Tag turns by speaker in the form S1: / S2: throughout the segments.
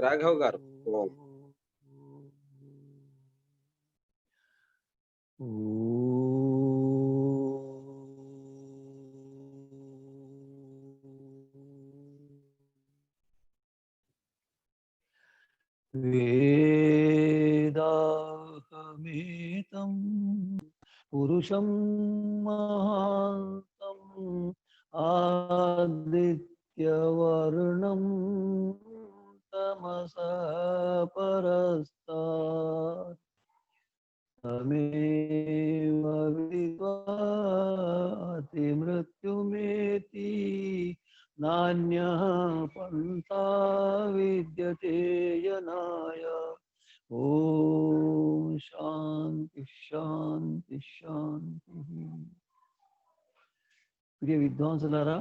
S1: రాఘవ్ గారు ఓం.
S2: వేదాహమేతం పురుషం మహాంతం ఆదిత్యవర్ణం తమసా పరస్తాత్ తమేవ విద్వాతి మృత్యుమేతి నాన్యః పంథా విద్యతే యనాయ. ఓం శాంతి శాంతి శాంతి. ప్రియ విద్వాంసులారా,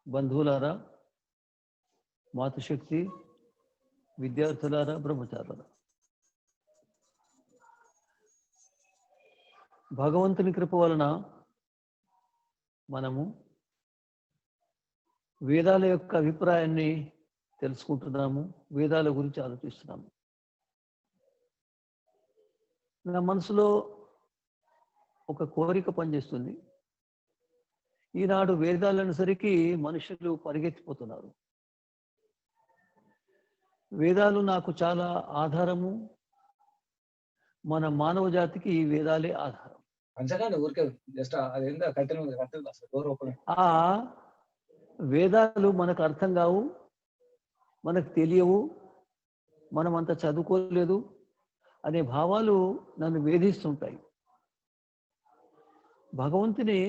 S2: బంధువులారా, మాతృశక్తి విద్యార్థులారా, బ్రహ్మచారులారా, భగవంతుని కృప వలన మనము వేదాల యొక్క అభిప్రాయాన్ని తెలుసుకుంటున్నాము, వేదాల గురించి ఆలోచిస్తున్నాము. నా మనసులో ఒక కోరిక పనిచేస్తుంది. ఈనాడు వేదాలనేసరికి మనుషులు పరిగెత్తిపోతున్నారు. వేదాలు నాకు చాలా ఆధారము. మన మానవ జాతికి ఈ వేదాలే ఆధారం. ఆ వేదాలు మనకు అర్థం కావు, మనకు తెలియవు, మనం అంత చదువుకోలేదు అనే భావాలు నన్ను వేధిస్తుంటాయి. భగవంతుని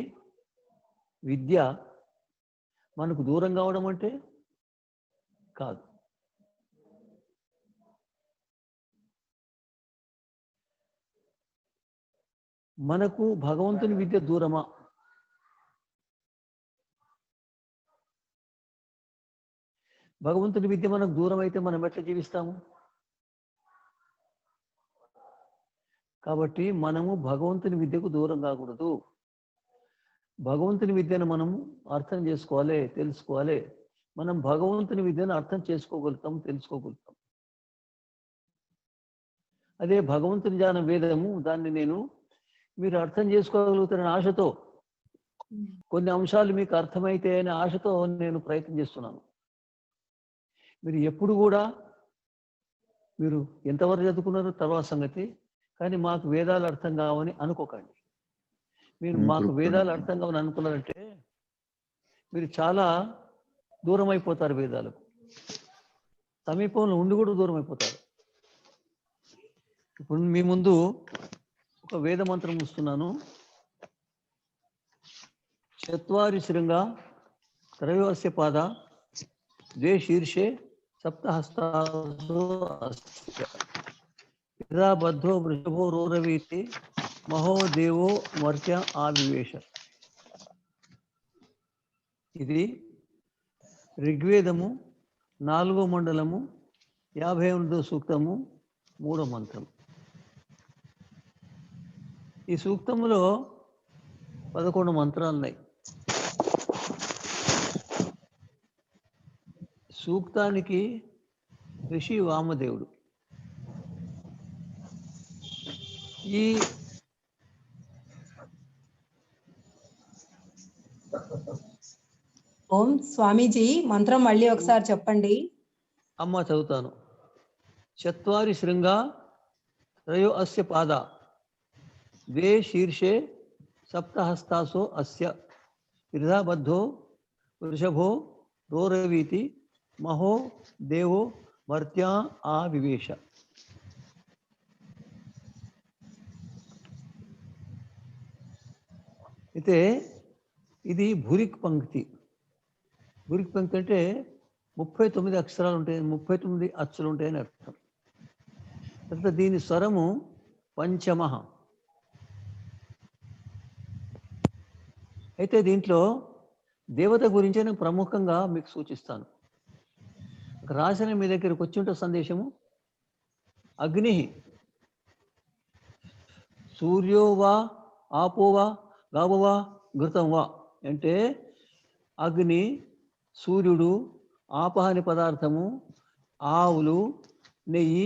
S2: విద్య మనకు దూరం కావడం అంటే కాదు. మనకు భగవంతుని విద్య దూరమా? భగవంతుని విద్య మనకు దూరం అయితే మనం ఎట్లా జీవిస్తాము? కాబట్టి మనము భగవంతుని విద్యకు దూరం కాకూడదు. భగవంతుని విద్యను మనం అర్థం చేసుకోవాలి, తెలుసుకోవాలి. మనం భగవంతుని విద్యను అర్థం చేసుకోగలుగుతాం, తెలుసుకోగలుగుతాం. అదే భగవంతుని జ్ఞానం వేదము, దాన్ని మీరు అర్థం చేసుకోగలుగుతారని ఆశతో, కొన్ని అంశాలు మీకు అర్థమైతే అనే ఆశతో నేను ప్రయత్నం చేస్తున్నాను. మీరు ఎప్పుడు కూడా మీరు ఎంతవరకు చదువుకున్నారో తర్వాత సంగతి, కానీ మాకు వేదాలు అర్థం కావని అనుకోకండి. మీరు మాకు వేదాలు అర్థం కావని అనుకున్నారంటే మీరు చాలా దూరం అయిపోతారు వేదాలకు. సమీపంలో ఉండి కూడా దూరం అయిపోతారు. ఇప్పుడు మీ ముందు ఒక వేద మంత్రం ఇస్తున్నాను. చత్వారి శృంగ త్రయోస్య పాద ద్వే శీర్షే సప్తహస్తాసో అస్య యదా బద్ధో వృషభో రోరవీతి మహో దేవో మర్త్య ఆవివేశ. ఇది ఋగ్వేదము 4వ మండలము 58వ సూక్తము 3వ మంత్రం. ఈ సూక్తములో 11 మంత్రాలు ఉన్నాయి. సూక్తానికి ఋషి వామదేవుడు. ఈ
S3: ఓం స్వామీజీ, మంత్రం మళ్ళీ ఒకసారి చెప్పండి.
S2: అమ్మ చదువుతాను. చత్వారి శృంగ త్రయో అస్య పాద ద్వే శీర్షే సప్తహస్తాసో అస్య త్రిధా బద్ధో వృషభో రోరవీతి మహో దేవో మర్త్యా ఆవివేశ. అయితే ఇది భురిక్ పంక్తి. భురిక్ పంక్తి అంటే 39 అక్షరాలు ఉంటాయి, 39 అచ్చులు ఉంటాయని అర్థం. తర్వాత దీని స్వరము పంచమ. అయితే దీంట్లో దేవత గురించి నేను ప్రముఖంగా మీకు సూచిస్తాను. రాసిన మీ దగ్గరికి వచ్చి ఉంటే సందేశము అగ్ని సూర్యో వా ఆపో వా గావో వా ఘృతం వా అంటే అగ్ని, సూర్యుడు, ఆపహ అనే పదార్థము, ఆవులు, నెయ్యి,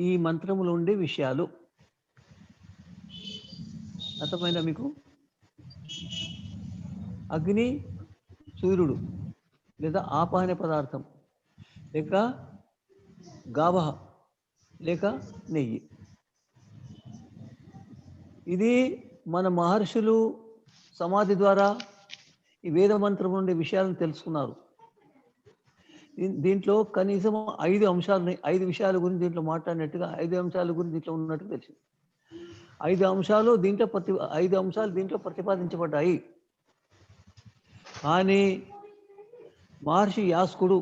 S2: ఈ మంత్రములో ఉండే విషయాలు. అర్థమైందా మీకు? అగ్ని సూర్యుడు, లేదా ఆపహ అనే పదార్థం, లేక గావహ లేక నెయ్యి. ఇది మన మహర్షులు సమాధి ద్వారా ఈ వేద మంత్రం ఉండే విషయాలను తెలుసుకున్నారు. దీంట్లో కనీసం 5 అంశాలు, 5 విషయాల గురించి దీంట్లో మాట్లాడినట్టుగా 5 అంశాల గురించి దీంట్లో ఉన్నట్టు తెలిసింది. 5 అంశాలు దీంట్లో ప్రతిపాదించబడ్డాయి. కానీ మహర్షి యాస్కుడు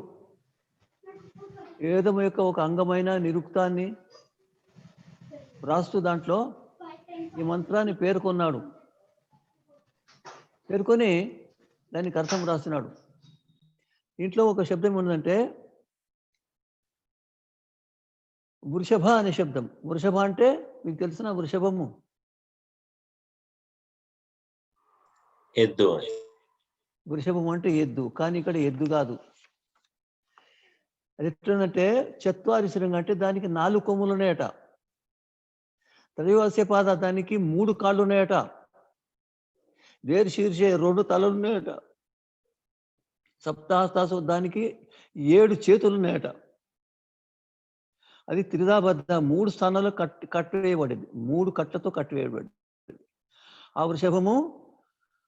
S2: వేదం యొక్క ఒక అంగమైన నిరుక్తాన్ని రాస్తూ దాంట్లో ఈ మంత్రాన్ని పేర్కొన్నాడు. పేర్కొని దానికి అర్థం రాస్తున్నాడు. ఇంట్లో ఒక శబ్దం ఉందంటే వృషభ అనే శబ్దం. వృషభ అంటే మీకు తెలిసిన వృషభము
S1: ఎద్దు.
S2: వృషభం అంటే ఎద్దు, కానీ ఇక్కడ ఎద్దు కాదు. అది ఎట్లుందంటే చత్వారిశరంగా అంటే దానికి 4 కొమ్ములు ఉన్నాయట. త్రయోదశ పాద దానికి 3 కాళ్ళు ఉన్నాయట. వేరు శీర్షే 2 తలలు ఉన్నాయట. సప్తాహస్తాసు దానికి 7 చేతులు ఉన్నాయట. అది త్రిధాబద్ధ 3 స్థానాల్లో కట్టివేయబడింది. 3 కట్లతో కట్టివేయబడింది. ఆ వృషభము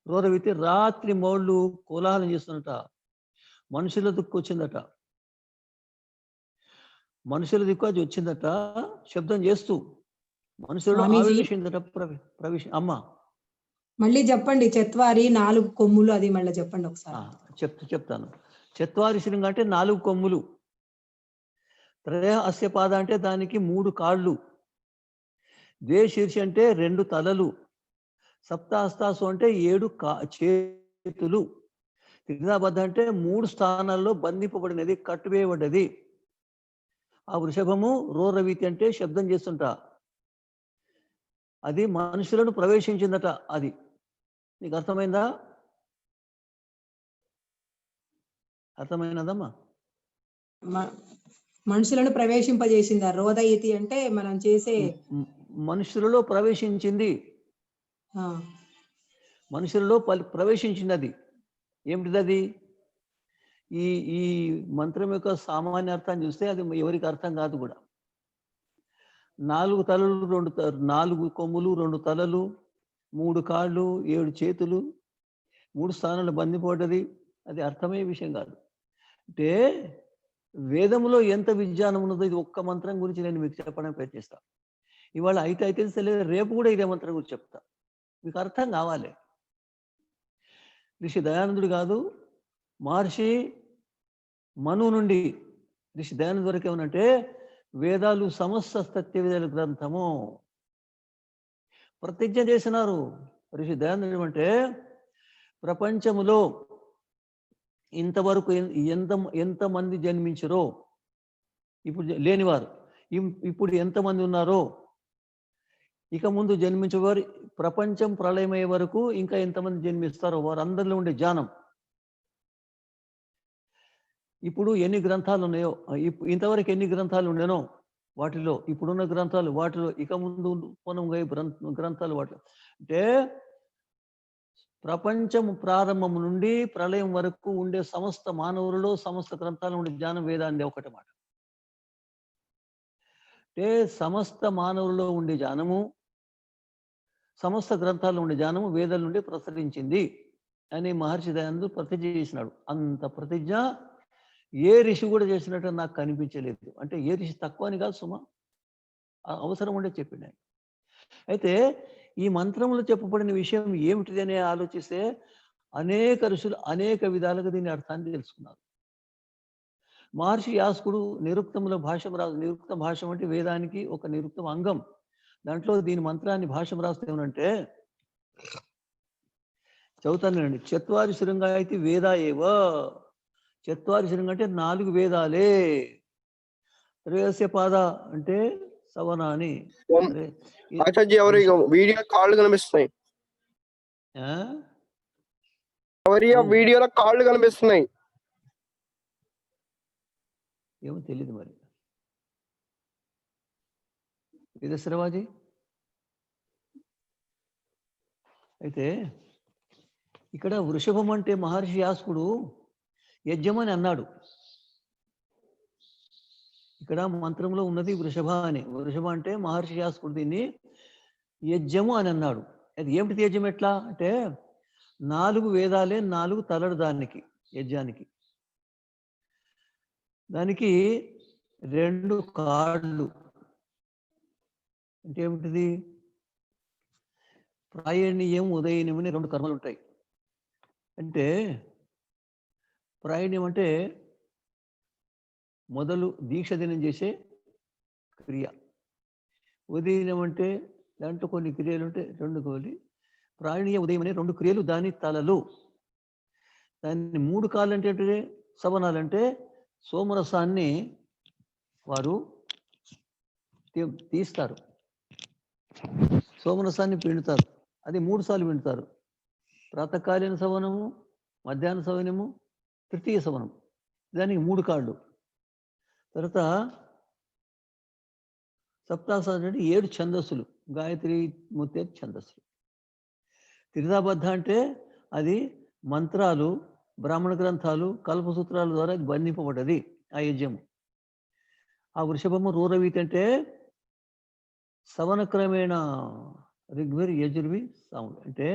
S2: రోరవితి రాత్రి మౌళ్ళు కోలాహలం చేస్తున్నట. మనుషుల దిక్కు వచ్చిందట. మనుషుల దిక్కు అది వచ్చిందట శబ్దం చేస్తూ. మనుషులు ఆవేశిందట. అమ్మ
S3: మళ్ళీ చెప్పండి. చత్వారి 4 కొమ్ములు, అది మళ్ళీ చెప్పండి ఒకసారి.
S2: చెప్తాను. చత్వారి శృంగ అంటే 4 కొమ్ములు. త్రయ అస్య పాద అంటే దానికి 3 కాళ్ళు. ద్వే శీర్షి అంటే 2 తలలు. సప్తాహస్తాసు అంటే 7 చేతులు. త్రిధాబద్ధ అంటే 3 స్థానాల్లో బంధింపబడినది, కట్టువేయబడ్డది. ఆ వృషభము రోరవీతి అంటే శబ్దం చేస్తుంటా. అది మనుషులను ప్రవేశించిందట. అది నీకు అర్థమైందా? అర్థమైనదమ్మా?
S3: మనుషులను ప్రవేశింపజేసిందా? రోదయితి అంటే మనం చేసే
S2: మనుషులలో ప్రవేశించింది. మనుషులలో ప్రవేశించింది. అది ఏమిటిది? అది ఈ మంత్రం యొక్క సామాన్య అర్థాన్ని చూస్తే అది ఎవరికి అర్థం కాదు కూడా. 4 తలలు, 4 కొమ్ములు, 2 తలలు, 3 కాళ్ళు, 7 చేతులు, 3 స్థానాలు బంధింపబడ్డది. అది అర్థమయ్యే విషయం కాదు. అంటే వేదములో ఎంత విజ్ఞానం ఉన్నదో ఇది ఒక్క మంత్రం గురించి నేను మీకు చెప్పడానికి ప్రయత్నిస్తా. ఇవాళ అయితే తెలియదు, రేపు కూడా ఇదే మంత్రం గురించి చెప్తా. మీకు అర్థం కావాలి. ఋషి దయానందుడు కాదు, మహర్షి మను నుండి ఋషి దయానంద వరకు ఏమనంటే వేదాలు సమస్త సత్యవేదాల గ్రంథము ప్రతిజ్ఞ చేసినారు. ఋషి దయానందుడు అంటే ప్రపంచములో ఇంతవరకు ఎంతమంది జన్మించరో, ఇప్పుడు లేనివారు ఇప్పుడు ఎంతమంది ఉన్నారో, ఇక ముందు జన్మించేవారు ప్రపంచం ప్రళయమయ్యే వరకు ఇంకా ఎంతమంది జన్మిస్తారో వారందరిలో ఉండే జ్ఞానం. ఇప్పుడు ఎన్ని గ్రంథాలు ఉన్నాయో, ఇంతవరకు ఎన్ని గ్రంథాలు ఉండేనో వాటిలో, ఇప్పుడున్న గ్రంథాలు వాటిలో, ఇక ముందు గ్రంథాలు వాటిలో. అంటే ప్రపంచం ప్రారంభం నుండి ప్రళయం వరకు ఉండే సమస్త మానవులలో సమస్త గ్రంథాలు ఉండే జ్ఞానం వేదాన్ని ఒకటి మాట. అంటే సమస్త మానవులలో ఉండే జ్ఞానము, సమస్త గ్రంథాల్లో ఉండే జ్ఞానము వేదాల నుండి ప్రసరించింది అని మహర్షి దయానందుడు ప్రతిజ్ఞ చేసినాడు. అంత ప్రతిజ్ఞ ఏ ఋషి కూడా చేసినట్టు నాకు కనిపించలేదు. అంటే ఏ ఋషి తక్కువ అని కాదు సుమా, అవసరం ఉండే చెప్పిండు. అయితే ఈ మంత్రంలో చెప్పబడిన విషయం ఏమిటిది అని ఆలోచిస్తే అనేక ఋషులు అనేక విధాలుగా దీని అర్థాన్ని తెలుసుకున్నారు. మహర్షి యాస్కుడు నిరుక్తంలో భాష్యం రాదు. నిరుక్త భాష్యం అంటే వేదానికి ఒక నిరుక్తం అంగం. దాంట్లో దీని మంత్రాన్ని భాష్యం రాస్తే ఏమనంటే చదువుతానండి. చత్వారి శృంగా అయితే వేదా ఏవ. చత్వారి శృంగ అంటే 4 వేదాలే. త్రయోదశ పాద అంటే సవనాని.
S4: ఆచార్య ఎవరు వీడియో కాళ్ళు కనిపిస్తున్నాయి, ఎవరి వీడియోలో కాళ్ళు కనిపిస్తున్నాయి.
S2: ఏమో తెలియదు మరి. వీరశ్రవాజీ అయితే ఇక్కడ వృషభం అంటే మహర్షి యాస్కుడు యజ్ఞమని అన్నాడు. ఇక్కడ మంత్రంలో ఉన్నది వృషభ అని. వృషభ అంటే మహర్షి యాస్కుడు దీన్ని యజ్ఞము అని అన్నాడు. అది ఏమిటి యజ్ఞం? ఎట్లా అంటే 4 వేదాలే 4 తలలు దానికి యజ్ఞానికి. దానికి 2 కాళ్ళు. అంటే ఏమిటిది? ప్రాయణీయం ఉదయనం అని 2 కర్మలు ఉంటాయి. అంటే ప్రాయణ్యం అంటే మొదలు దీక్ష దినం చేసే క్రియ. ఉదయనం అంటే దాంట్లో కొన్ని క్రియలు ఉంటాయి, 2 కోలి. ప్రాయణీయ ఉదయం అనే 2 క్రియలు దాని తలలు. దాన్ని 3 కాళ్ళు అంటే ఏంటంటే సవనాలంటే సోమరసాన్ని వారు తీస్తారు, సోమరసాన్ని పిండుతారు. అది 3 సార్లు పిండుతారు. ప్రాతకాలీన సవనము, మధ్యాహ్న సవనము, తృతీయ సవనం. దానికి 3 కాళ్ళు. తర్వాత సప్తాసాలు అంటే 7 ఛందస్సులు, గాయత్రి ముత్తే ఛందస్సులు. త్రిధాబద్ధ అంటే అది మంత్రాలు, బ్రాహ్మణ గ్రంథాలు, కల్పసూత్రాల ద్వారా బంధింపబడ్డది ఆ యజ్ఞము. ఆ వృషభము రూరవీతి అంటే సవన క్రమేణ ఋగ్వేర్ యజుర్వి సాములు అంటే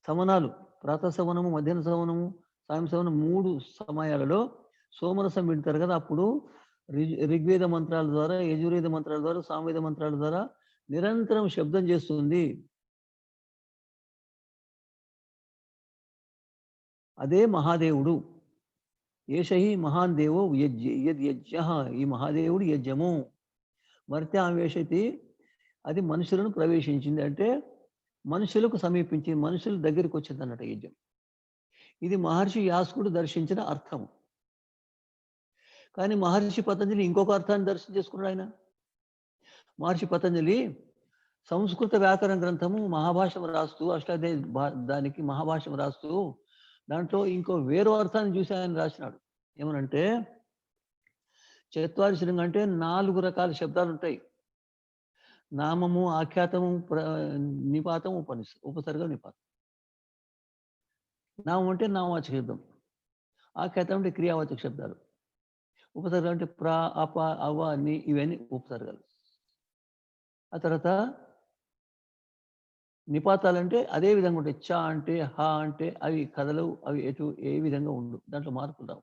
S2: సవనాలు, ప్రాతసవనము, మధ్యాహ్న సవనము, సాయం సవనం 3 సమయాలలో సోమరసం వింటారు కదా. అప్పుడు ఋగ్వేద మంత్రాల ద్వారా, యజుర్వేద మంత్రాల ద్వారా, సామవేద మంత్రాల ద్వారా నిరంతరం శబ్దం చేస్తుంది. అదే మహాదేవుడు. ఏషహి మహాన్ దేవో యజ్ఞ. ఈ మహాదేవుడు యజ్ఞము. మర్త్యావేశతి, అది మనుషులను ప్రవేశించింది అంటే మనుషులకు సమీపించి మనుషుల దగ్గరికి వచ్చింది అన్నట్టు యజ్ఞం. ఇది మహర్షి యాస్కుడు దర్శించిన అర్థము. కానీ మహర్షి పతంజలి ఇంకొక అర్థాన్ని దర్శనం చేసుకున్నాడు. ఆయన మహర్షి పతంజలి సంస్కృత వ్యాకరణ గ్రంథము మహాభాష్యం రాస్తూ, అష్టాధ్యాయ దానికి మహాభాష్యం రాస్తూ దాంట్లో ఇంకో వేరో అర్థాన్ని చూసి ఆయన రాసినాడు. ఏమనంటే చత్వారి శృంగం అంటే 4 రకాల శబ్దాలు ఉంటాయి. నామము, ఆఖ్యాతము, నిపాతము, ఉపసర్గం, నిపాతం. నామం అంటే నామవాచక శబ్దం, ఆఖ్యాతం అంటే క్రియావాచక శబ్దాలు, ఉపసర్గం అంటే ప్ర, అప, అవ, ని, ఇవన్నీ ఉపసర్గాలు. ఆ తర్వాత నిపాతాలంటే అదే విధంగా ఉంటాయి. చ అంటే, హ అంటే అవి కథలు, అవి ఎటు ఏ విధంగా ఉండు, దాంట్లో మార్పులు రావు.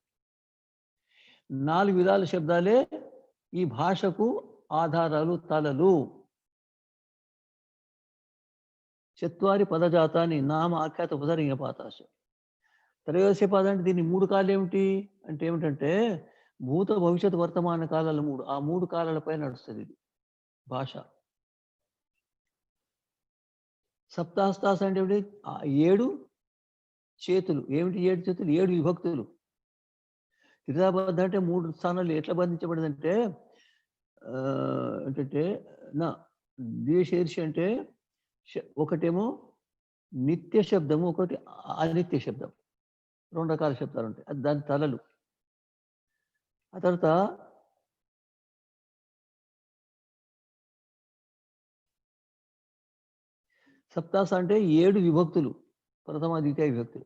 S2: 4 విధాల శబ్దాలే ఈ భాషకు ఆధారాలు, తలలు. చత్వారి పదజాతాన్ని నామ, ఆఖ్యాత, ఉపసర్గ, నిపాతాశ. త్రయోదశ పాదం అంటే దీన్ని 3 కాళ్ళు ఏమిటి అంటే ఏమిటంటే భూత, భవిష్యత్, వర్తమాన కాలాలు 3. ఆ 3 కాలాలపై నడుస్తుంది ఇది భాష. సప్తాస్తాస అంటే ఏమిటి? 7 చేతులు. ఏమిటి 7 చేతులు? 7 విభక్తులు. త్రిధాబద్ధ అంటే 3 స్థానాలు ఎట్లా బంధించబడిందంటే ఏంటంటే నా ద్వేషీర్ష అంటే ఒకటేమో నిత్య శబ్దము, ఒకటి అనిత్య శబ్దం. 2 రకాల శబ్దాలు ఉంటాయి. అది దాని తలలు. ఆ తర్వాత సప్తాస అంటే 7 విభక్తులు, ప్రథమ, ద్వితీయ విభక్తులు.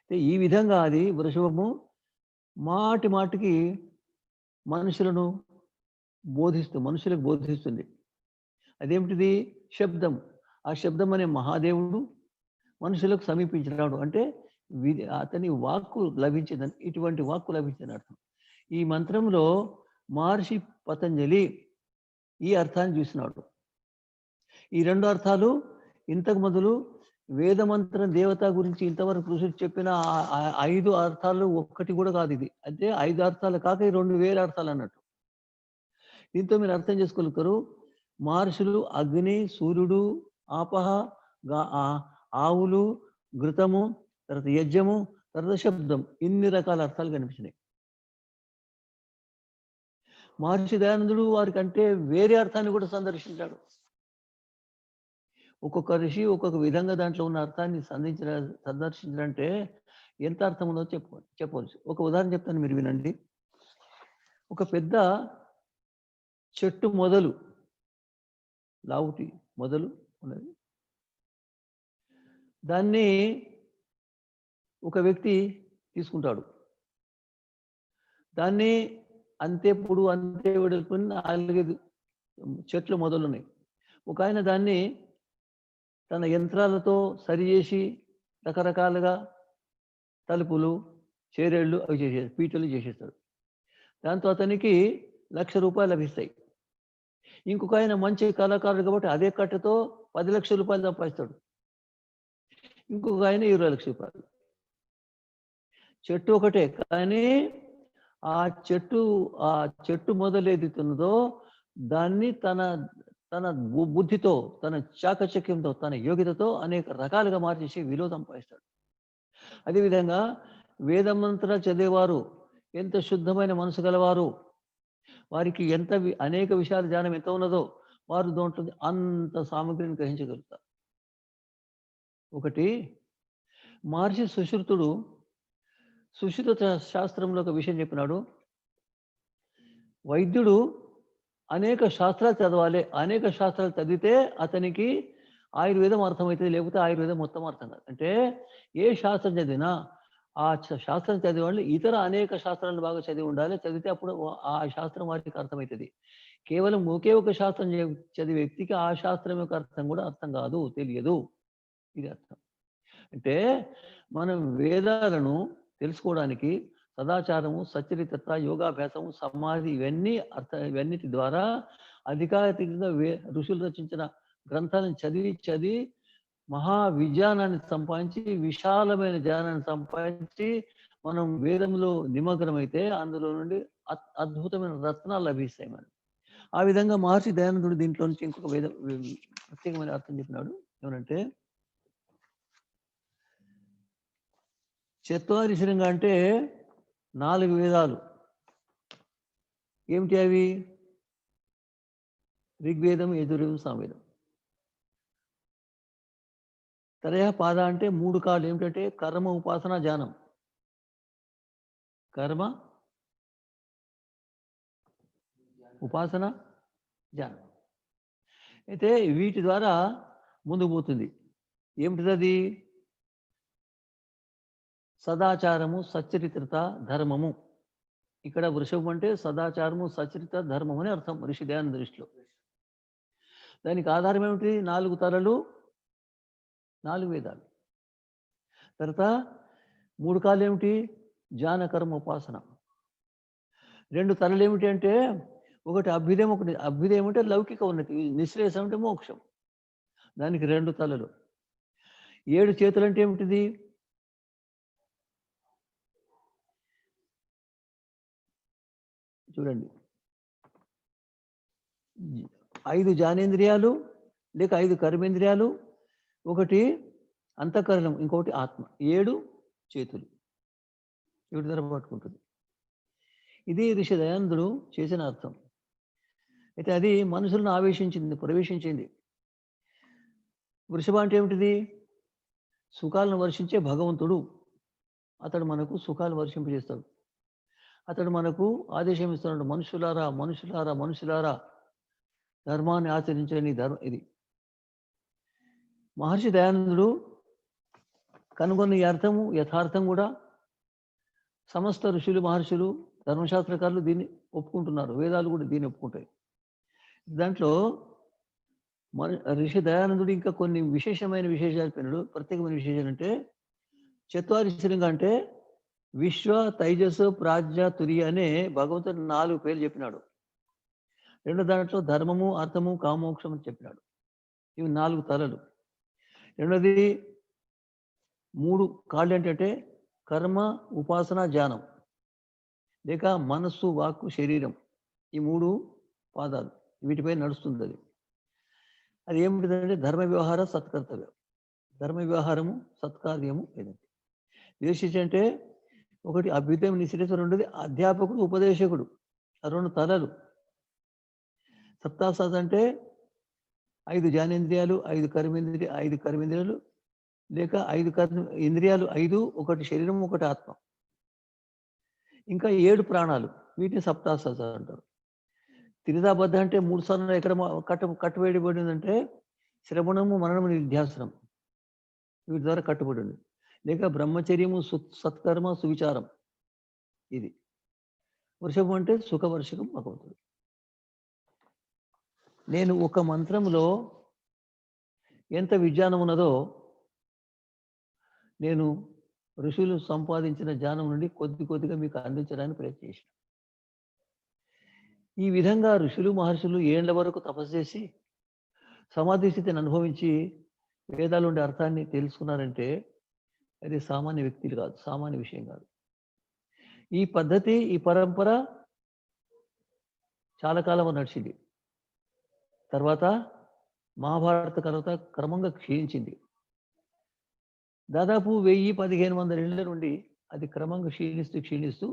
S2: అంటే ఈ విధంగా అది వృషభము మాటి మాటికి మనుషులకు బోధిస్తుంది. అదేమిటిది? శబ్దం. ఆ శబ్దం అనే మహాదేవుడు మనుషులకు సమీపించినాడు అంటే అతని వాక్కు లభించిందని, ఇటువంటి వాక్కు లభించిందని అర్థం. ఈ మంత్రంలో మహర్షి పతంజలి ఈ అర్థాన్ని చూసినాడు. ఈ 2 అర్థాలు ఇంతకు మొదలు వేదమంత్రం దేవత గురించి ఇంతవరకు ఋషులు చెప్పిన 5 అర్థాలు ఒక్కటి కూడా కాదు ఇది. అంటే 5 అర్థాలు కాక 2000 అర్థాలు అన్నట్టు. దీంతో మీరు అర్థం చేసుకోగలుగుతారు. మహర్షులు అగ్ని, సూర్యుడు, ఆపహ, ఆవులు, ఘృతము, తర్వాత యజ్ఞము, తర్వాత శబ్దం, ఇన్ని రకాల అర్థాలు కనిపించినాయి. మహర్షి దయానందుడు వారికంటే వేరే అర్థాన్ని కూడా సందర్శించాడు. ఒక్కొక్క ఋషి ఒక్కొక్క విధంగా దాంట్లో ఉన్న అర్థాన్ని సందర్శించాలంటే ఎంత అర్థం ఉందో చెప్పవచ్చు. ఒక ఉదాహరణ చెప్తాను, మీరు వినండి. ఒక పెద్ద చెట్టు మొదలు, లావుటి మొదలు ఉన్నది. దాన్ని ఒక వ్యక్తి తీసుకుంటాడు. దాన్ని అంతే పొడవు అంతే వెడల్పు 4-5 చెట్లు మొదలున్నాయి. ఒక ఆయన దాన్ని తన యంత్రాలతో సరి చేసి రకరకాలుగా తలుపులు, చేరేళ్ళు అవి పీటలు చేసేస్తాడు. దాంతో అతనికి ₹1,00,000 లభిస్తాయి. ఇంకొక ఆయన మంచి కళాకారుడు కాబట్టి అదే కట్టెతో ₹10,00,000 సంపాదిస్తాడు. ఇంకొక ఆయన ₹20,00,000. చెట్టు ఒకటే, కానీ ఆ చెట్టు మొదలు ఏదైతున్నదో దాన్ని తన బుద్ధితో, తన చాకచక్యంతో, తన యోగ్యతతో అనేక రకాలుగా మార్చేసి విలువ సంపాదిస్తాడు. అదేవిధంగా వేదమంత్రాలు చదివేవారు ఎంత శుద్ధమైన మనసు గలవారు, వారికి అనేక విషయాల జ్ఞానం ఎంత ఉన్నదో వారు దాంట్లో అంత సామగ్రిని గ్రహించగలుగుతారు. ఒకటి మహర్షి సుశ్రుత శాస్త్రంలో ఒక విషయం చెప్పినాడు. వైద్యుడు అనేక శాస్త్రాలు చదవాలి. అనేక శాస్త్రాలు చదివితే అతనికి ఆయుర్వేదం అర్థమవుతుంది, లేకపోతే ఆయుర్వేదం మొత్తం అర్థం కాదు. అంటే ఏ శాస్త్రం చదివినా ఆ శాస్త్రం చదివే వాళ్ళు ఇతర అనేక శాస్త్రాలను బాగా చదివి ఉండాలి. చదివితే అప్పుడు ఆ శాస్త్రం వారికి అర్థమవుతుంది. కేవలం ఒకే ఒక శాస్త్రం చదివే వ్యక్తికి ఆ శాస్త్రం యొక్క అర్థం కూడా అర్థం కాదు, తెలియదు. ఇది అర్థం. అంటే మనం వేదాలను తెలుసుకోవడానికి సదాచారము, సచ్చరిత్రత, యోగాభ్యాసము, సమాధి ఇవన్నిటి ద్వారా అధికారికంగా ఋషులు రచించిన గ్రంథాలను చదివి మహా విజ్ఞానాన్ని సంపాదించి, విశాలమైన జ్ఞానాన్ని సంపాదించి మనం వేదంలో నిమగ్నమైతే అందులో నుండి అద్భుతమైన రత్నాలు లభిస్తాయి మనకు. ఆ విధంగా మహర్షి దయానందుడు దీంట్లో నుంచి ఇంకొక ప్రత్యేకమైన అర్థం చెప్పినాడు. ఏమనంటే చత్వారి శృంగ అంటే 4 వేదాలు. ఏమిటి అవి? ఋగ్వేదం, యజుర్వేదం, సామవేదం. త్రయ పాద అంటే 3 కాళ్ళు. ఏమిటంటే కర్మ, ఉపాసన, జ్ఞానం. కర్మ, ఉపాసన, జ్ఞానం. అయితే వీటి ద్వారా ముందుకు పోతుంది. ఏమిటిది? సదాచారము, సచ్చరిత్రత, ధర్మము. ఇక్కడ వృషభం అంటే సదాచారము, సచ్చరిత, ధర్మం అని అర్థం ఋషి దయానంద దృష్టిలో. దానికి ఆధారం ఏమిటి? 4 తలలు, 4 వేదాలు. తర్వాత 3 కాళ్ళు ఏమిటి? జ్ఞాన, కర్మ, ఉపాసన. 2 తలలు ఏమిటి అంటే ఒకటి అభ్యుదయం, ఒకటి అభ్యుదయం అంటే లౌకిక ఉన్నతి, నిశ్రేయసం అంటే మోక్షం. దానికి 2 తలలు. 7 చేతులు అంటే ఏమిటిది? చూడండి, 5 జ్ఞానేంద్రియాలు లేక 5 కర్మేంద్రియాలు, ఒకటి అంతఃకరణం, ఇంకొకటి ఆత్మ. 7 చేతులు. వీటి ధర పట్టుకుంటుంది. ఇది ఋషి దయానందుడు చేసిన అర్థం. అయితే అది మనుషులను ప్రవేశించింది. వృషభ అంటే ఏమిటిది? సుఖాలను వర్షించే భగవంతుడు. అతడు మనకు సుఖాలు వర్షింపజేస్తాడు. అతడు మనకు ఆదేశం ఇస్తున్నాడు, మనుషులారా మనుషులారా మనుషులారా ధర్మాన్ని ఆచరించని ఇది. మహర్షి దయానందుడు కనుగొన్న ఈ అర్థము యథార్థం కూడా సమస్త ఋషులు, మహర్షులు, ధర్మశాస్త్రకారులు దీన్ని ఒప్పుకుంటున్నారు. వేదాలు కూడా దీన్ని ఒప్పుకుంటాయి. దాంట్లో ఋషి దయానందుడు ఇంకా కొన్ని విశేషాలు పెన్నాడు. ప్రత్యేకమైన విశేషాలు అంటే చత్వారి శృంగ అంటే విశ్వ, తైజస్సు, ప్రాజ్ఞ, తురియ అనే భగవంతుడు 4 పేర్లు చెప్పినాడు. 2 దాంట్లో ధర్మము, అర్థము, కామోక్షం అని చెప్పినాడు. ఇవి 4 తలలు. 2ది 3 కాళ్ళు ఏంటంటే కర్మ, ఉపాసన, జ్ఞానం లేక మనస్సు, వాక్కు, శరీరం. ఈ 3 పాదాలు, వీటిపై నడుస్తుంది అది. అది ఏమిటిదంటే ధర్మ వ్యవహార సత్కర్తవ్యం. ధర్మ వ్యవహారము, సత్కార్యము ఏదంటే విశేష అంటే ఒకటి అభ్యుదయం, నిశ్రేయసం. 2ది అధ్యాపకుడు, ఉపదేశకుడు. 2 తలలు. సప్తాసాద్ అంటే 5 జ్ఞానేంద్రియాలు, 5 కర్మేంద్రియాలు లేక 5 ఇంద్రియాలు 5, ఒకటి శరీరం, ఒకటి ఆత్మ. ఇంకా 7 ప్రాణాలు. వీటిని సప్తాస్త్రాలు అంటారు. త్రిధా బద్ధ అంటే 3 సార్లు ఎక్కడ కట్టుబడిబడిందంటే శ్రవణము, మననము, నిధ్యాసనం వీటి ద్వారా కట్టుబడి. లేక బ్రహ్మచర్యము, సత్కర్మ, సువిచారం. ఇది వృషభం అంటే సుఖవర్షకం భగవంతుడు. నేను ఒక మంత్రంలో ఎంత విజ్ఞానం ఉన్నదో నేను ఋషులు సంపాదించిన జ్ఞానం నుండి కొద్ది కొద్దిగా మీకు అందించడానికి ప్రయత్నం చేసిన. ఈ విధంగా ఋషులు మహర్షులు ఏళ్ల వరకు తపస్సు చేసి సమాధి స్థితిని అనుభవించి వేదాలు ఉండే అర్థాన్ని తెలుసుకున్నారంటే అది సామాన్య వ్యక్తులు కాదు, సామాన్య విషయం కాదు. ఈ పద్ధతి, ఈ పరంపర చాలా కాలం నడిచింది. తర్వాత మహాభారత తర్వాత క్రమంగా క్షీణించింది. దాదాపు 1000-1500 ఏళ్ళ నుండి అది క్రమంగా క్షీణిస్తూ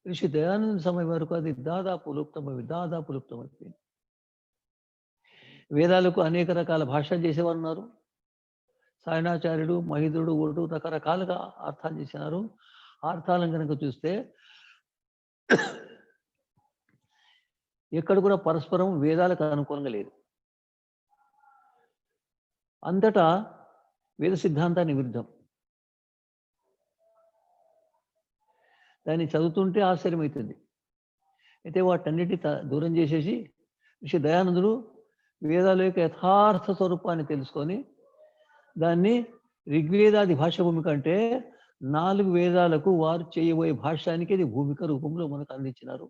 S2: ఋషి దయానంద సమయం వరకు అది దాదాపు లుప్తమైపోయింది. వేదాలకు అనేక రకాల భాషలు చేసేవారు ఉన్నారు. సాయణాచార్యుడు, మహిధుడు, ఒడు రకరకాలుగా అర్థాలు చేసినారు. అర్థాలను కనుక చూస్తే ఎక్కడ కూడా పరస్పరం వేదాలకు అనుకూలంగా లేదు. అంతటా వేద సిద్ధాంతాన్ని విరుద్ధం. దాన్ని చదువుతుంటే ఆశ్చర్యమవుతుంది. అయితే వాటన్నిటి దూరం చేసేసి ఋషి దయానందుడు వేదాల యొక్క యథార్థ స్వరూపాన్ని తెలుసుకొని దాన్ని ఋగ్వేదాది భాష భూమిక అంటే 4 వేదాలకు వారు చేయబోయే భాష్యానికి అది భూమిక రూపంలో మనకు అందించినారు.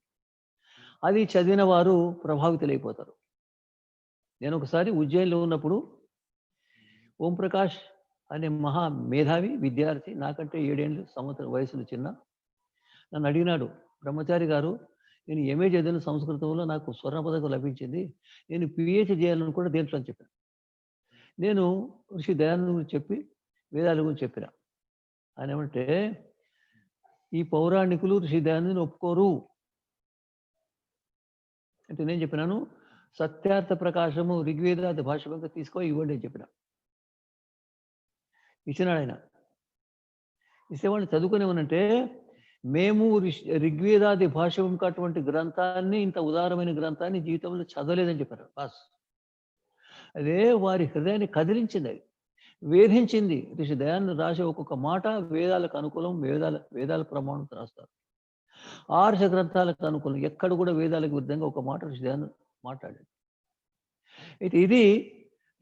S2: అది చదివిన వారు ప్రభావితులైపోతారు. నేను ఒకసారి ఉజ్జయిన్లో ఉన్నప్పుడు ఓంప్రకాష్ అనే మహా మేధావి విద్యార్థి, నాకంటే 7 సంవత్సరాల వయసులో చిన్న, నన్ను అడిగినాడు, బ్రహ్మచారి గారు, నేను ఎంఏ చదివిన సంస్కృతంలో నాకు స్వర్ణ పథకం లభించింది, నేను పిహెచ్డి చేయాలనుకుంటే దేంట్లో అని చెప్పాను. నేను ఋషి దయానంద గురించి చెప్పి వేదాల గురించి చెప్పిన. ఆయన ఏమంటే, ఈ పౌరాణికులు ఋషి దయానందని ఒప్పుకోరు అంటే నేను చెప్పినాను, సత్యార్థ ప్రకాశము ఋగ్వేదాది భాష కనుక తీసుకో ఇవ్వండి అని చెప్పిన. ఇచ్చినాడు ఆయన. ఇసేవాడిని చదువుకునేమనంటే, మేము ఋగ్వేదాది భాష అటువంటి గ్రంథాన్ని, ఇంత ఉదారమైన గ్రంథాన్ని జీవితంలో చదవలేదని చెప్పారు. బాస్ అదే వారి హృదయాన్ని కదిలించింది, అది వేధించింది. ఋషి దయాన్ని రాసే ఒక్కొక్క మాట వేదాలకు అనుకూలం, వేదాల ప్రమాణంతో రాస్తారు. ఆర్ష గ్రంథాలకు అనుకూలం, ఎక్కడ కూడా వేదాలకు విరుద్ధంగా ఒక మాట ఋషి దయానంద మాట్లాడాడు. అయితే ఇది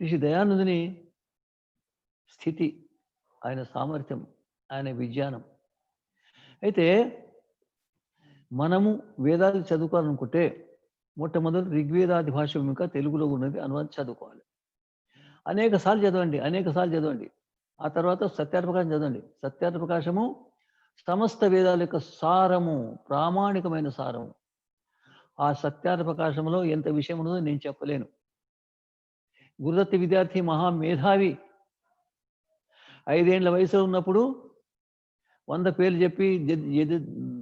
S2: ఋషి దయానందుని స్థితి, ఆయన సామర్థ్యం, ఆయన విజ్ఞానం. అయితే మనము వేదాలు చదువుకోవాలనుకుంటే మొట్టమొదటి ఋగ్వేదాది భాష భూమిక తెలుగులో ఉన్నది అనువాదం చదువుకోవాలి. అనేక సార్లు చదవండి. ఆ తర్వాత సత్యార్థ ప్రకాశం చదవండి. సత్యార్థ ప్రకాశము సమస్త వేదాల యొక్క సారము, ప్రామాణికమైన సారము. ఆ సత్యార్థ ప్రకాశంలో ఎంత విషయం ఉన్నదో నేను చెప్పలేను. గురుదత్త విద్యార్థి మహామేధావి 5 ఏళ్ల వయసులో ఉన్నప్పుడు 100 పేర్లు చెప్పి,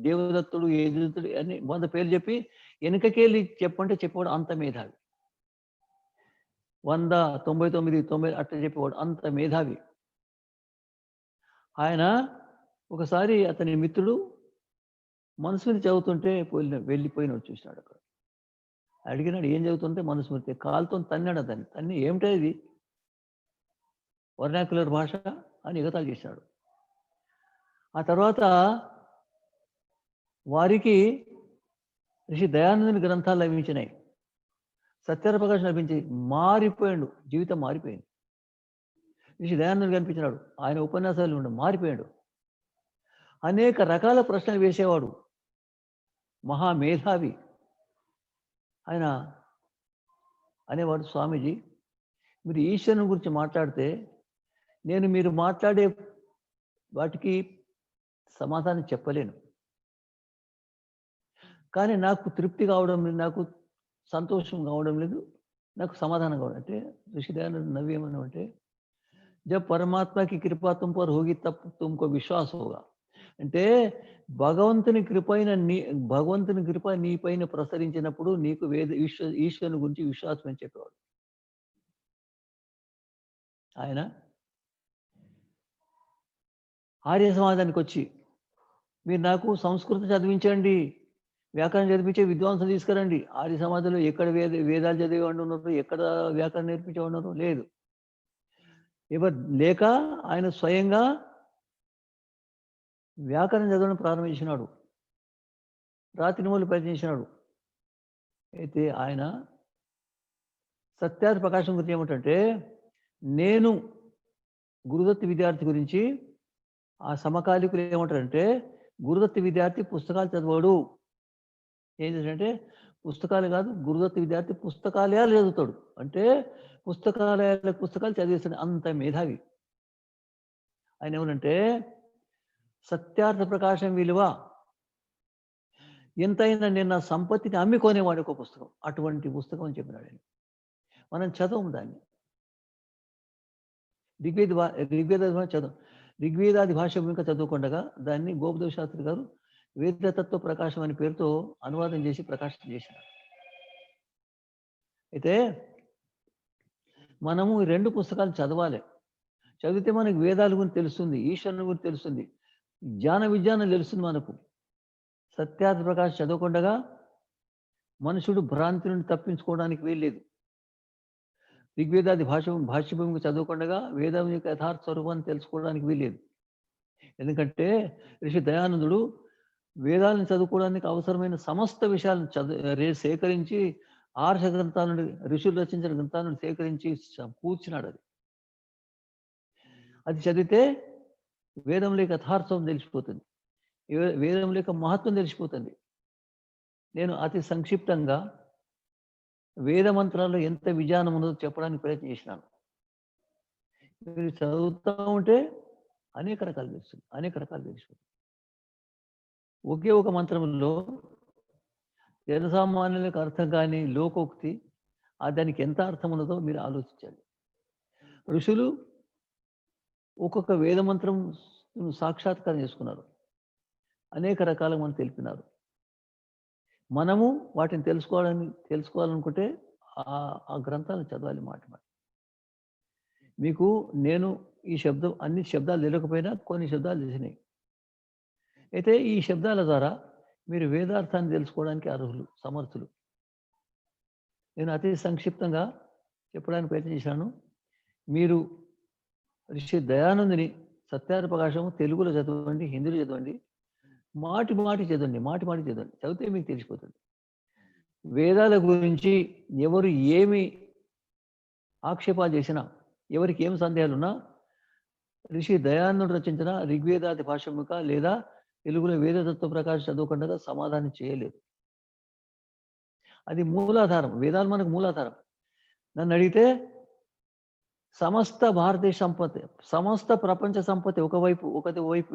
S2: దేవదత్తుడు, యజుదత్తుడు అని 100 పేర్లు చెప్పి వెనుకకెళ్ళి చెప్పంటే చెప్పేవాడు, అంత మేధావి. 100, 99, 90 అట్లా చెప్పేవాడు, అంత మేధావి. ఆయన ఒకసారి అతని మిత్రుడు మనుస్మృతి చదువుతుంటే వెళ్ళిపోయినాడు, చూసినాడు. అక్కడ అడిగినాడు, ఏం చదువుతుంటే మనుస్మృతి. కాలుతో తన్నాడు అతన్ని. తన్ని ఏమిటో ఇది వర్నాక్యులర్ భాష అని ఎగతాళి చేశాడు. ఆ తర్వాత వారికి ఋషి దయానందుని గ్రంథాలు లభించినాయి, సత్యార్థ ప్రకాశం లభించి మారిపోయాడు, జీవితం మారిపోయింది. ఋషి దయానందుడు కనిపించినాడు, ఆయన ఉపన్యాసాలు ఉండి మారిపోయాడు. అనేక రకాల ప్రశ్నలు వేసేవాడు, మహామేధావి. ఆయన అనేవాడు, స్వామీజీ మీరు ఈశ్వరుని గురించి మాట్లాడితే నేను మీరు మాట్లాడే వాటికి సమాధానం చెప్పలేను, కానీ నాకు తృప్తి కావడం లేదు, నాకు సంతోషం కావడం లేదు, నాకు సమాధానం కావడం. అంటే ఋషి దయానంద నవ్వేమన్నా అంటే, జబ్ పరమాత్మకి కృపా తుమ్ పర్ హోగి తబ్ తుమ్కో విశ్వాస్ హోగా. అంటే భగవంతుని కృప నీ పైన ప్రసరించినప్పుడు నీకు ఈశ్వరుని గురించి విశ్వాసం అని చెప్పేవాడు ఆయన. ఆర్య సమాజానికి వచ్చి, మీరు నాకు సంస్కృతం చదివించండి, వ్యాకరణం చదివించే విద్వాంసులు తీసుకురండి. ఆర్య సమాజంలో ఎక్కడ వేదాలు చదివేవాళ్ళు ఉన్నారు, ఎక్కడ వ్యాకరణం నేర్పించేవాళ్ళు ఉన్నారు? లేదు. ఎవరు లేక ఆయన స్వయంగా వ్యాకరణం చదవడం ప్రారంభించినాడు, రాత్రి మూలు ప్రయత్నించినాడు. అయితే ఆయన సత్యార్థ ప్రకాశం గురించి ఏమిటంటే, నేను గురుదత్త విద్యార్థి గురించి ఆ సమకాలికులు ఏమంటారంటే, గురుదత్త విద్యార్థి పుస్తకాలు చదవడు. ఏం చేశాడంటే, పుస్తకాలు కాదు, గురుదత్త విద్యార్థి పుస్తకాలయాలు చదువుతాడు. అంటే పుస్తకాలు చదివేస్తాడు, అంత మేధావి. ఆయన ఏమనంటే, సత్యార్థ ప్రకాశం విలువ ఎంతైనా నేను నా సంపత్తిని అమ్మికొనేవాడు ఒక పుస్తకం, అటువంటి పుస్తకం అని చెప్పినాడు ఆయన. మనం చదవము దాన్ని. ఋగ్వేదాది భాష ఇంకా చదువుకుండగా దాన్ని గోపదేవ శాస్త్రి గారు వేదతత్వ ప్రకాశం అనే పేరుతో అనువాదం చేసి ప్రకాశం చేసినారు. అయితే మనము ఈ 2 పుస్తకాలు చదవాలి. చదివితే మనకు వేదాల గురించి తెలుస్తుంది, ఈశ్వరుని గురించి తెలుస్తుంది, జ్ఞాన విజ్ఞానం తెలుస్తుంది మనకు. సత్యార్థ ప్రకాశం చదవకుండగా మనుషుడు భ్రాంతి నుండి తప్పించుకోవడానికి వీల్లేదు. ఋగ్వేదాది భాష్యభూమికి చదవకుండగా వేదం యొక్క యథార్థ స్వరూపాన్ని తెలుసుకోవడానికి వీల్లేదు. ఎందుకంటే ఋషి దయానందుడు వేదాలను చదువుకోవడానికి అవసరమైన సమస్త విషయాలను సేకరించి 6 గ్రంథాల నుండి, ఋషులు రచించిన గ్రంథాల నుండి సేకరించి కూర్చున్నాడు. అది చదివితే వేదం లేక యథార్థం తెలిసిపోతుంది, వేదం లేక మహత్వం తెలిసిపోతుంది. నేను అతి సంక్షిప్తంగా వేద మంత్రాల్లో ఎంత విజ్ఞానం ఉన్నదో చెప్పడానికి ప్రయత్నం చేసినాను. మీరు చదువుతూ ఉంటే అనేక రకాలు తెలుస్తుంది. ఒకే ఒక మంత్రంలో జనసామాన్యులకు అర్థం కాని లోకోక్తి, దానికి ఎంత అర్థం ఉన్నదో మీరు ఆలోచించాలి. ఋషులు ఒక్కొక్క వేద మంత్రం సాక్షాత్కారం చేసుకున్నారు, అనేక రకాలుగా మనం తెలిపినారు. మనము వాటిని తెలుసుకోవాలనుకుంటే ఆ గ్రంథాలను చదవాలి మాట. మీకు నేను అన్ని శబ్దాలు తెలియకపోయినా కొన్ని శబ్దాలు తెలిసినాయి. అయితే ఈ శబ్దాల ద్వారా మీరు వేదార్థాన్ని తెలుసుకోవడానికి అర్హులు, సమర్థులు. నేను అతి సంక్షిప్తంగా చెప్పడానికి ప్రయత్నం చేశాను. మీరు ఋషి దయానందుని సత్యార్థ ప్రకాశము తెలుగులో చదవండి, హిందీలో చదవండి, మాటి చదవండి. చదివితే మీకు తెలిసిపోతుంది. వేదాల గురించి ఎవరు ఏమి ఆక్షేపాలు చేసినా, ఎవరికి ఏం సందేహాలున్నా ఋషి దయానందుడు రచించిన ఋగ్వేదాది భాష్యముక లేదా తెలుగులో వేదతత్వ ప్రకాశం చదవకుండా సమాధానం చేయలేదు. అది మూలాధారం, వేదాలు మనకు మూలాధారం. నన్ను అడిగితే సమస్త భారతీయ సంపత్తి, సమస్త ప్రపంచ సంపత్తి ఒకవైపు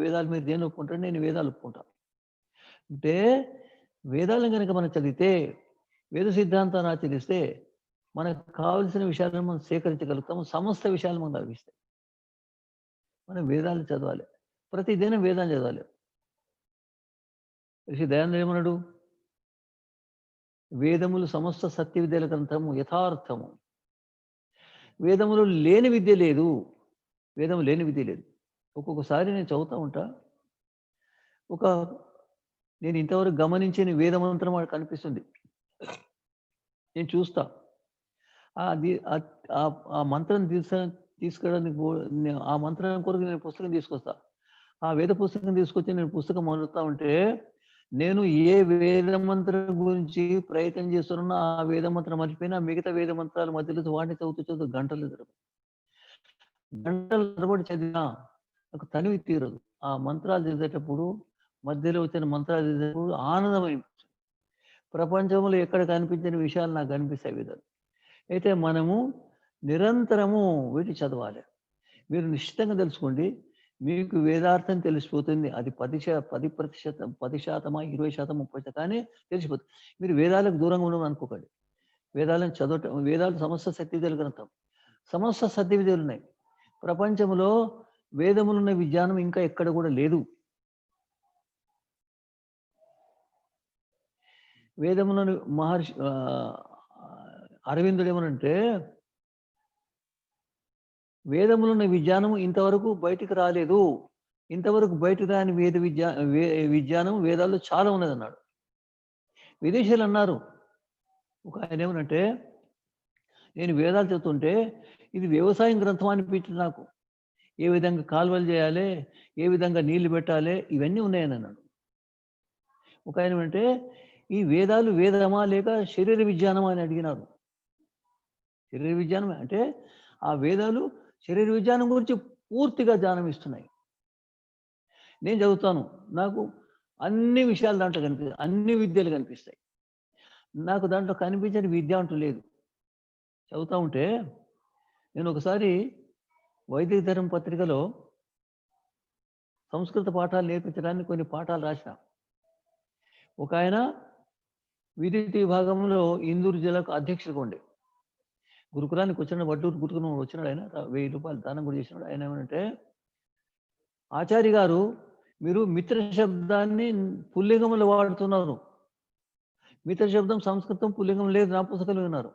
S2: వేదాలు మీరు దేని ఒప్పుకుంటారు? నేను వేదాలు ఒప్పుకుంటాను. అంటే వేదాలను కనుక మనం చదివితే, వేద సిద్ధాంతాన్ని ఆచరిస్తే మనకు కావలసిన విషయాలను మనం సేకరించగలుగుతాము, సమస్త విషయాలు మనకు లభిస్తాయి. మనం వేదాలు చదవాలి, ప్రతిదినం వేదాన్ని చదవాలి. ఋషి దయానందుడు ఏమన్నాడు? వేదములు సమస్త సత్య విద్యల గ్రంథము, యథార్థము. వేదములు లేని విద్య లేదు, ఒక్కొక్కసారి నేను చదువుతూ ఉంటా, నేను ఇంతవరకు గమనించిన వేదమంత్రం వాడు కనిపిస్తుంది, నేను చూస్తా. ఆ మంత్రం తీసుకురావడానికి ఆ మంత్రం కొరకు నేను పుస్తకం తీసుకొస్తా. ఆ వేద పుస్తకం తీసుకొచ్చి నేను పుస్తకం మొదలుతా ఉంటే, నేను ఏ వేద మంత్రం గురించి ప్రయత్నం చేస్తున్నా ఆ వేద మంత్రం మర్చిపోయినా మిగతా వేద మంత్రాల మధ్యలో వాటిని చదువుతూ గంటలు తరబడి చదివినా నాకు తనివి తీరదు. ఆ మంత్రాలు చదివేటప్పుడు, మధ్యలో వచ్చిన మంత్రాలు చదివేటప్పుడు ఆనందమైంది. ప్రపంచంలో ఎక్కడ కనిపించిన విషయాలు నాకు కనిపిస్తాయి వేదాలు. అయితే మనము నిరంతరము వీటి చదవాలి. మీరు నిశ్చితంగా తెలుసుకోండి, మీకు వేదార్థం తెలిసిపోతుంది. అది 10%, 10%, 20%, 30% కానీ తెలిసిపోతుంది. మీరు వేదాలకు దూరంగా ఉండమని అనుకోకండి. వేదాలను చదవటం, వేదాలు సమస్త సత్యవిద్యలు గ్రంథం, సమస్త సత్యవిద్యలు ఉన్నాయి. ప్రపంచంలో వేదములున్న విజ్ఞానం ఇంకా ఎక్కడ కూడా లేదు. వేదములను మహర్షి అరవిందుడు ఏమనంటే, వేదములున్న విజ్ఞానం ఇంతవరకు బయటికి రాలేదు, ఇంతవరకు బయటకు రాని విజ్ఞానం వేదాల్లో చాలా ఉన్నదన్నాడు. విదేశీయులు అన్నారు, ఒక ఆయన ఏమనంటే, నేను వేదాలు చెప్తుంటే ఇది వ్యవసాయం గ్రంథం అనిపించింది నాకు. ఏ విధంగా కాలువలు చేయాలి, ఏ విధంగా నీళ్లు పెట్టాలి, ఇవన్నీ ఉన్నాయని అన్నాడు. ఒక ఆయన ఏమంటే, ఈ వేదాలు వేదమా లేక శరీర విజ్ఞానమా అని అడిగినారు. శరీర విజ్ఞానమే అంటే ఆ వేదాలు శరీర విజ్ఞానం గురించి పూర్తిగా జ్ఞానం ఇస్తున్నాయి. నేను చదువుతాను, నాకు అన్ని విషయాలు దాంట్లో కనిపిస్తాయి, అన్ని విద్యలు కనిపిస్తాయి. నాకు దాంట్లో కనిపించని విద్య అంటూ లేదు. చదువుతూ ఉంటే నేను ఒకసారి వైదిక ధర్మ పత్రికలో సంస్కృత పాఠాలు నేర్పించడానికి కొన్ని పాఠాలు రాసిన. ఒక ఆయన విద్యుత్ విభాగంలో ఇందూరు జిల్లాకు అధ్యక్షుడిగా ఉండే. గురుకులానికి వచ్చిన వడ్డూరు గురుకులం వచ్చినాడు ఆయన, 1000 రూపాయలు దానం కూడా చేసినాడు. ఆయన ఏమంటే, ఆచార్య గారు మీరు మిత్ర శబ్దాన్ని పుల్లింగంలో వాడుతున్నారు, మిత్ర శబ్దం సంస్కృతం పుల్లింగం లేదు నా పుస్తకాలు విన్నారు.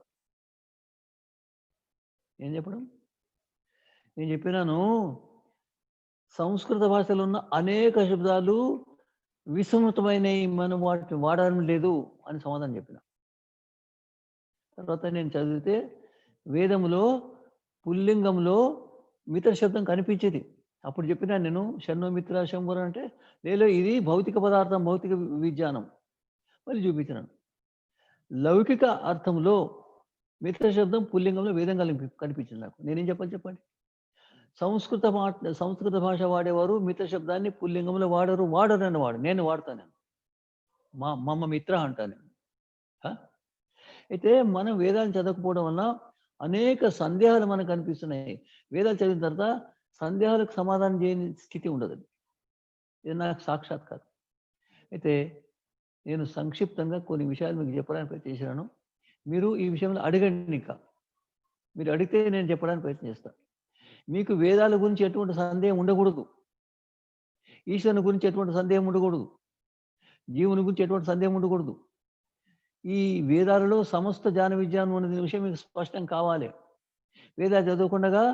S2: ఏం చెప్పడం? నేను చెప్పినాను, సంస్కృత భాషలో ఉన్న అనేక శబ్దాలు విస్మృతమైనవి, మనం వాటిని వాడడం లేదు అని సమాధానం చెప్పిన. తర్వాత నేను చదివితే వేదములో పుల్లింగంలో మిత్ర శబ్దం కనిపించేది. అప్పుడు చెప్పినా నేను, షణ్మిత్ర శంభుర అంటే లేదు, ఇది భౌతిక పదార్థం, భౌతిక విజ్ఞానం. మళ్ళీ చూపించినాను. లౌకిక అర్థంలో మిత్ర శబ్దం పుల్లింగంలో వేదం కనిపించింది నాకు. నేనేం చెప్పాలి చెప్పండి? సంస్కృత భాష వాడేవారు మిత్ర శబ్దాన్ని పుల్లింగంలో వాడరు అన్నవాడు. నేను వాడతాను, మమ్మ మిత్ర అంటాను. అయితే మనం వేదాలు చదవకపోవడం వల్ల అనేక సందేహాలు మనకు కనిపిస్తున్నాయి. వేదాలు చదివిన తర్వాత సందేహాలకు సమాధానం చేయని స్థితి ఉండదు. ఇది నాకు సాక్షాత్కారం. అయితే నేను సంక్షిప్తంగా కొన్ని విషయాలు మీకు చెప్పడానికి ప్రయత్నం చేశాను. మీరు ఈ విషయంలో అడగండి. ఇంకా మీరు అడిగితే నేను చెప్పడానికి ప్రయత్నం చేస్తాను. మీకు వేదాల గురించి ఎటువంటి సందేహం ఉండకూడదు, ఈశ్వరుని గురించి ఎటువంటి సందేహం ఉండకూడదు, జీవుని గురించి ఎటువంటి సందేహం ఉండకూడదు. ఈ వేదాలలో సమస్త జ్ఞాన విజ్ఞానం అనే విషయం మీకు స్పష్టం కావాలి. వేదాలు చదవకుండా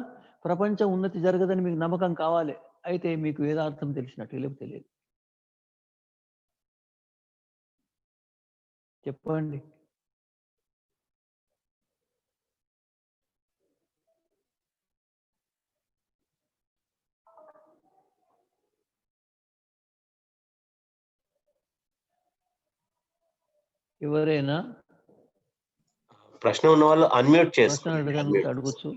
S2: ప్రపంచం ఉన్నతి జరగదని మీకు నమ్మకం కావాలి. అయితే మీకు వేదార్థం తెలిసినట్టు లేకపోతే తెలియదు. చెప్పండి. ఎవరైనా
S1: ప్రశ్న ఉన్న వాళ్ళు అన్మ్యూట్
S2: ప్రశ్న
S1: చేసుకోండి.
S2: అడగడానికి అడగచ్చు.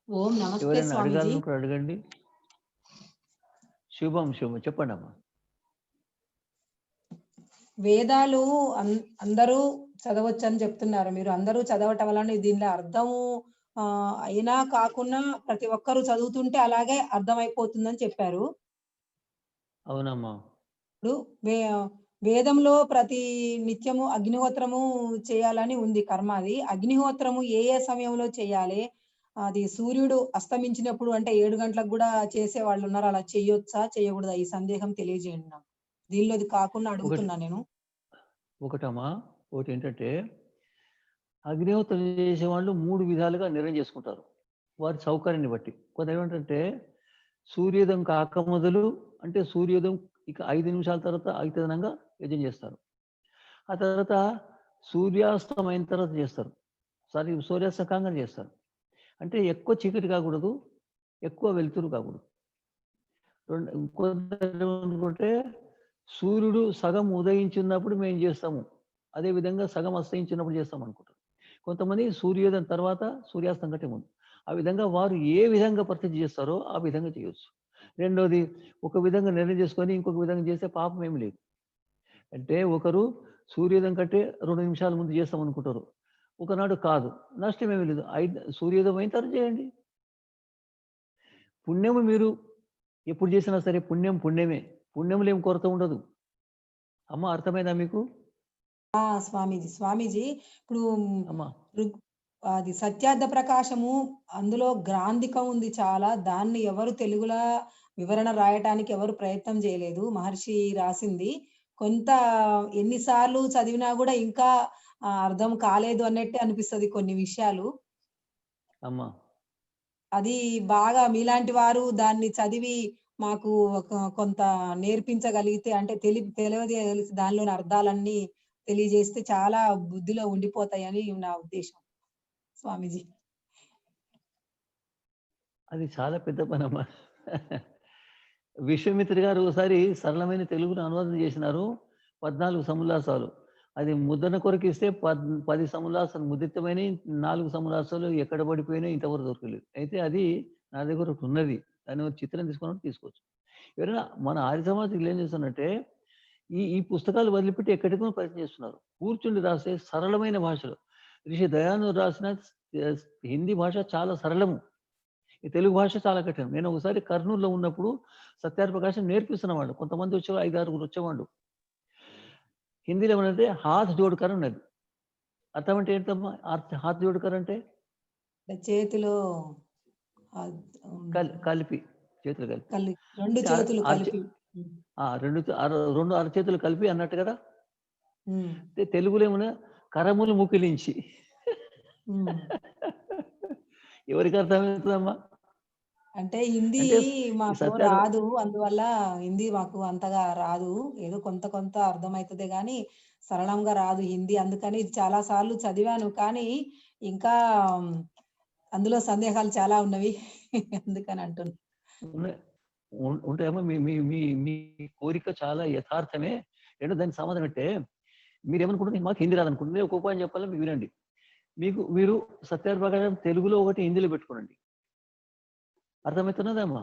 S3: ఓం నమస్తే
S2: ఎవరైనా
S3: స్వామీజీ.
S2: అడగాలనుకుంటే అడగండి. శుభం చెప్పండి అమ్మా.
S3: వేదాలు అందరూ చదవచ్చని చెప్తున్నారు మీరు. అందరూ చదవటం వలన దీనిలో అర్థము అయినా కాకుండా ప్రతి ఒక్కరూ చదువుతుంటే అలాగే అర్థమైపోతుందని చెప్పారు.
S2: అవునమ్మా.
S3: ఇప్పుడు వేదంలో ప్రతి నిత్యము అగ్నిహోత్రము చేయాలని ఉంది కర్మ. అది అగ్నిహోత్రము ఏ సమయంలో చేయాలి? అది సూర్యుడు అస్తమించినప్పుడు అంటే 7 గంటలకు కూడా చేసే వాళ్ళు ఉన్నారు. అలా చేయొచ్చా చేయకూడదా? ఈ సందేహం తెలియజేయండి నాకు. దీనిలోది కాకుండా అడుగుతున్నా నేను.
S2: ఒకటమ్మా, ఒకటి ఏంటంటే అగ్నిహోత్రం చేసే వాళ్ళు 3 విధాలుగా నిర్ణయం చేసుకుంటారు వారి సౌకర్యాన్ని బట్టి. కొంత ఏమంటే సూర్యోదయం కాక మొదలు అంటే సూర్యోదయం ఇక 5 నిమిషాల తర్వాత అయితదనంగా యజ్ఞం చేస్తారు. ఆ తర్వాత సూర్యాస్తం అయిన తర్వాత చేస్తారు. సూర్యాస్తం కాగానే చేస్తారు. అంటే ఎక్కువ చీకటి కాకూడదు, ఎక్కువ వెలుతురు కాకూడదు. అనుకుంటే సూర్యుడు సగం ఉదయించినప్పుడు మేము చేస్తాము, అదేవిధంగా సగం అస్తయించినప్పుడు చేస్తాం అనుకుంటారు. కొంతమంది సూర్యోదయం తర్వాత సూర్యాస్తం కంటే ముందు. ఆ విధంగా వారు ఏ విధంగా ప్రతిజ్ఞ చేస్తారో ఆ విధంగా చేయవచ్చు. రెండోది, ఒక విధంగా నిర్ణయం చేసుకొని ఇంకొక విధంగా చేస్తే పాపం ఏమి లేదు. అంటే ఒకరు సూర్యోదయం కంటే 2 నిమిషాల ముందు చేస్తాం అనుకుంటారు, ఒకనాడు కాదు, నష్టం ఏమీ లేదు. సూర్యోదయం అయిన తర్వాత చేయండి. పుణ్యము మీరు ఎప్పుడు చేసినా సరే పుణ్యమే. పుణ్యములు ఏం కొరత ఉండదు. అమ్మ అర్థమైందా మీకు?
S3: స్వామీజీ ఇప్పుడు అది సత్యార్థ ప్రకాశము, అందులో గ్రాంధికం ఉంది చాలా. దాన్ని ఎవరు తెలుగులో వివరణ రాయటానికి ఎవరు ప్రయత్నం చేయలేదు. మహర్షి రాసింది కొంత ఎన్నిసార్లు చదివినా కూడా ఇంకా అర్థం కాలేదు అన్నట్టే అనిపిస్తుంది కొన్ని విషయాలు.
S2: అమ్మా
S3: అది బాగా మీలాంటి వారు దాన్ని చదివి మాకు కొంత నేర్పించగలిగితే, అంటే తెలిసి దానిలోని అర్థాలన్నీ తెలియజేస్తే చాలా బుద్ధిలో ఉండిపోతాయని నా ఉద్దేశం స్వామీజీ.
S2: అది చాలా పెద్ద పనమ్మా. విశ్వామిత్ర గారు ఒకసారి సరళమైన తెలుగును అనువాదం చేసినారు 14 సముల్లాసాలు. అది ముద్రణ కొరకు ఇస్తే 10 సముల్లాసాలు ముద్రితమైన 4 సముల్లాసాలు ఎక్కడ పడిపోయినా ఇంతవరకు దొరకలేదు. అయితే అది నా దగ్గర ఒకటి ఉన్నది. దాని చిత్రం తీసుకున్నట్టు తీసుకోవచ్చు. ఎవరైనా మన ఆర్య సమాజంలో ఏం చేస్తున్నట్టే ఈ పుస్తకాలు వదిలిపెట్టి ఎక్కడికో ప్రయత్నం చేస్తున్నారు. కూర్చుండి రాసే సరళమైన భాషలో ఋషి దయానంద రాసిన హిందీ భాష చాలా సరళము. ఈ తెలుగు భాష చాలా కఠినం. నేను ఒకసారి కర్నూలులో ఉన్నప్పుడు సత్యార్ ప్రకాశం నేర్పిస్తున్నవాడు. కొంతమంది వచ్చేవాళ్ళు 5-6 వచ్చేవాళ్ళు. హిందీలో ఏమనంటే హాత్ జోడ్కర్ అన్నది. అర్థం అంటే ఏంటమ్మా? హాత్ జోడ్కర్ అంటే
S3: చేతిలో
S2: కలిపి చేతులు కలిపి
S3: 2 చేతులు కలిపి
S2: 2 అరచేతులు కలిపి అన్నట్టు కదా. తెలుగులో ఏమన్నా కరములు ముకిలించి. ఎవరికి అర్థమవుతుందమ్మా?
S3: అంటే హిందీ మాకు రాదు, అందువల్ల హిందీ మాకు అంతగా రాదు. ఏదో కొంత అర్థమవుతుంది కానీ సరళంగా రాదు హిందీ. అందుకని చాలా సార్లు చదివాను, కానీ ఇంకా అందులో సందేహాలు చాలా ఉన్నవి. అందుకని అంటున్నా.
S2: ఉంటాయమ్మా. మీ కోరిక చాలా యథార్థమే. దానికి సమాధానం అంటే మీరేమనుకుంటున్నారు? మాకు హిందీ రాదనుకుంటుంది. ఒక ఉపాయం చెప్పాలి, మీకు వినండి. మీరు సత్యార్ ప్రకాశం తెలుగులో ఒకటి హిందీలో పెట్టుకోండి. అర్థమవుతున్నదమ్మా?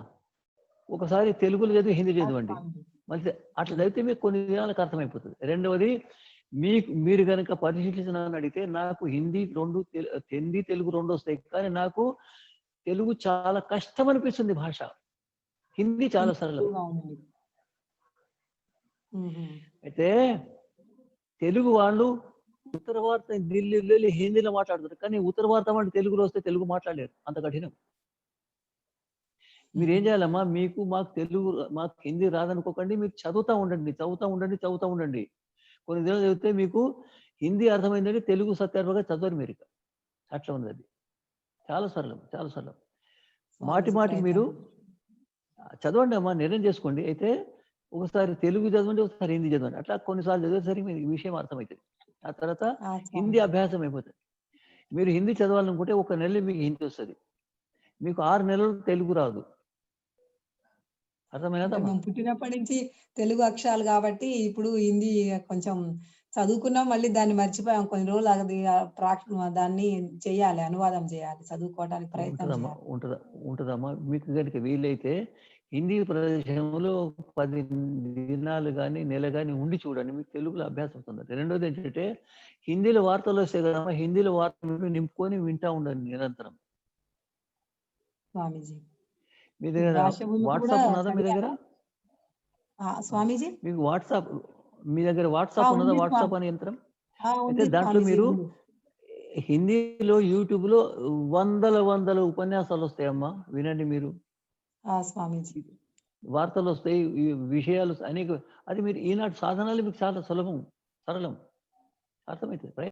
S2: ఒకసారి తెలుగులో చదివి హిందీ చదవండి. మళ్ళీ అట్లా చదివితే మీకు కొన్ని దినాలకు అర్థమైపోతుంది. రెండవది, మీరు కనుక పరిశీలించిన అడిగితే నాకు హిందీ తెలుగు 2 వస్తాయి, కానీ నాకు తెలుగు చాలా కష్టం అనిపిస్తుంది భాష. హిందీ చాలా సరళం. అయితే తెలుగు వాళ్ళు ఉత్తర భారత ఢిల్లీలో హిందీలో మాట్లాడుతారు, కానీ ఉత్తర భారత వాళ్ళు తెలుగులో వస్తే తెలుగు మాట్లాడలేరు, అంత కఠినం. మీరేం చేయాలమ్మా? మాకు హిందీ రాదనుకోకండి, మీరు చదువుతూ ఉండండి. కొన్ని దినాలు చదివితే మీకు హిందీ అర్థమైందంటే తెలుగు సత్యార్పగా చదవరు మీరు. అట్లా ఉంది. అది చాలా సరళం. మాటికి మీరు చదవండి అమ్మా, నిర్ణయం చేసుకోండి. అయితే ఒకసారి తెలుగు చదవండి, ఒకసారి హిందీ చదవండి. అట్లా కొన్నిసార్లు చదివేసరికి మీకు విషయం అర్థమవుతుంది. ఆ తర్వాత హిందీ అభ్యాసం అయిపోతుంది. మీరు హిందీ చదవాలనుకుంటే 1 నెల మీకు హిందీ వస్తుంది, మీకు 6 నెలలు తెలుగు రాదు. అర్థమైనా?
S3: మేము పుట్టినప్పటి నుంచి తెలుగు అక్షరాలు కాబట్టి ఇప్పుడు హిందీ కొంచెం చదువుకున్నాం, మళ్ళీ దాన్ని మర్చిపోయాం. కొన్ని రోజులు అది దాన్ని చేయాలి, అనువాదం చేయాలి, చదువుకోవడానికి ప్రయత్నం చేయాలి.
S2: ఉంటుందమ్మా. మీకు కనుక వీలైతే హిందీ ప్రదేశంలో 10 దినాలు కానీ నెల కానీ ఉండి చూడండి, మీకు తెలుగులో అభ్యాసం అవుతుంది. రెండోది ఏంటంటే హిందీలో వార్తలు వస్తాయి కదమ్మా, హిందీలో వార్తలు నింపుకొని వింటా ఉండండి నిరంతరం.
S3: స్వామీజీ,
S2: మీ దగ్గర వాట్సాప్ ఉన్నదా? మీ దగ్గర
S3: స్వామీజీ
S2: మీకు మీ దగ్గర వాట్సాప్ ఉన్నదా? వాట్సాప్ అనే యంత్రం. అయితే దాంట్లో మీరు హిందీలో యూట్యూబ్ లో వందల ఉపన్యాసాలు వస్తాయమ్మా, వినండి మీరు.
S3: స్వామీజీ,
S2: వార్తలు వస్తాయి, విషయాలు అనేక. అది మీరు ఈనాటి సాధనాలు మీకు చాలా సరళం, అర్థమవుతుంది.